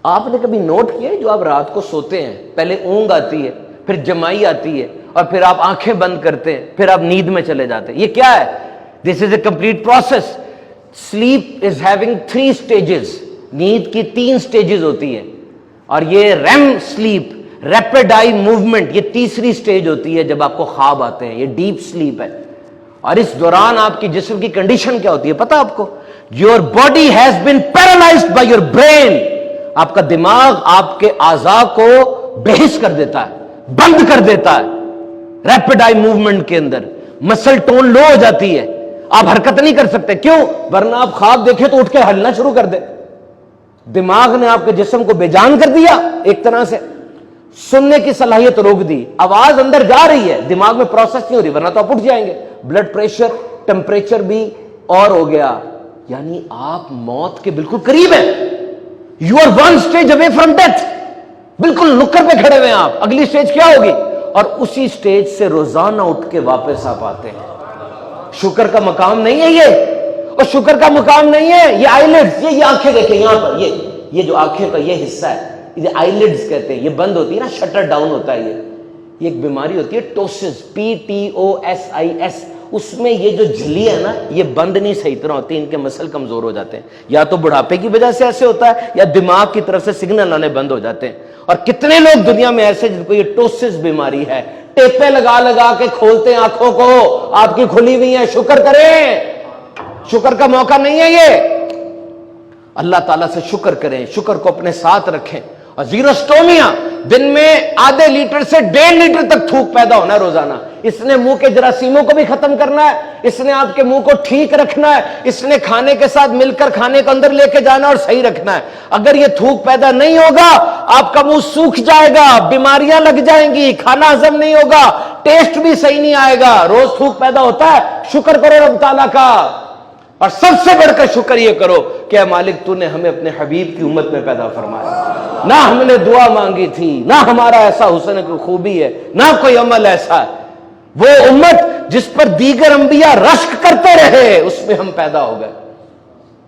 آپ نے کبھی نوٹ کیا ہے جو آپ رات کو سوتے ہیں پہلے اونگ آتی ہے، پھر جمائی آتی ہے، اور پھر آپ آنکھیں بند کرتے ہیں، پھر آپ نیند میں چلے جاتے ہیں. یہ کیا ہے؟ This is a complete process. Sleep is having 3 stages. نیند کی 3 stages ہوتی ہے، اور یہ REM sleep, rapid eye movement, یہ تیسری سٹیج ہوتی ہے جب آپ کو خواب آتے ہیں. یہ ڈیپ سلیپ ہے. اور اس دوران آپ کی جسم کی کنڈیشن کیا ہوتی ہے پتہ آپ کو؟ Your body has been paralysed by your brain. آپ کا دماغ آپ کے اعضاء کو بے حس کر دیتا ہے، بند کر دیتا ہے. ریپڈ آئی موومنٹ کے اندر مسل ٹون لو ہو جاتی ہے، آپ حرکت نہیں کر سکتے. کیوں؟ ورنہ آپ خواب دیکھیں تو اٹھ کے ہلنا شروع کر دیں. دماغ نے آپ کے جسم کو بے جان کر دیا، ایک طرح سے سننے کی صلاحیت روک دی. آواز اندر جا رہی ہے، دماغ میں پروسیس نہیں ہو رہی، ورنہ تو آپ اٹھ جائیں گے. بلڈ پریشر، ٹمپریچر بھی اور ہو گیا. یعنی آپ موت کے بالکل قریب ہیں. You are 1 stage away from death. بالکل نکر پہ کھڑے ہوئے ہیں آپ. اگلی سٹیج کیا ہوگی؟ اور اسی سٹیج سے روزانہ اٹھ کے واپس آپ آتے ہیں. شکر کا مقام نہیں ہے یہ، اور شکر کا مقام نہیں ہے یہ آئی لڈز. یہ آنکھیں دیکھیں یہاں پر، یہ جو آنکھیں کا یہ حصہ ہے، یہ آئی لڈز کہتے ہیں. یہ بند ہوتی ہے نا، شٹر ڈاؤن ہوتا ہے. یہ ایک بیماری ہوتی ہے ٹوسس، PTOSIS. اس میں یہ جو جھلی ہے نا، یہ بند نہیں صحیح طرح ہوتی، ان کے مسل کمزور ہو جاتے ہیں. یا تو بڑھاپے کی وجہ سے ایسے ہوتا ہے، یا دماغ کی طرف سے سگنل آنے بند ہو جاتے ہیں. اور کتنے لوگ دنیا میں ایسے جن کو یہ ٹوسس بیماری ہے، ٹیپیں لگا لگا کے کھولتے ہیں آنکھوں کو، آپ کی کھلی ہوئی ہیں. شکر کریں، شکر کا موقع نہیں ہے یہ. اللہ تعالیٰ سے شکر کریں، شکر کو اپنے ساتھ رکھیں. اور زیروسٹومیا، دن میں آدھے لیٹر سے 1.5 لیٹر تک تھوک پیدا ہونا ہے روزانہ. اس نے منہ کے جراثیموں کو بھی ختم کرنا ہے، اس نے آپ کے منہ کو ٹھیک رکھنا ہے، اس نے کھانے کے ساتھ مل کر کھانے کو اندر لے کے جانا اور صحیح رکھنا ہے. اگر یہ تھوک پیدا نہیں ہوگا، آپ کا منہ سوکھ جائے گا، بیماریاں لگ جائیں گی، کھانا ہضم نہیں ہوگا، ٹیسٹ بھی صحیح نہیں آئے گا. روز تھوک پیدا ہوتا ہے، شکر کرو رب تعالیٰ کا. اور سب سے بڑھ کر شکر یہ کرو کہ اے مالک تو نے ہمیں اپنے حبیب کی امت میں پیدا فرمایا. نہ ہم نے دعا مانگی تھی، نہ ہمارا ایسا حسن کوئی خوبی ہے، نہ کوئی عمل ایسا ہے. وہ امت جس پر دیگر انبیاء رشک کرتے رہے، اس میں ہم پیدا ہو گئے.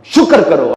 شکر کرو.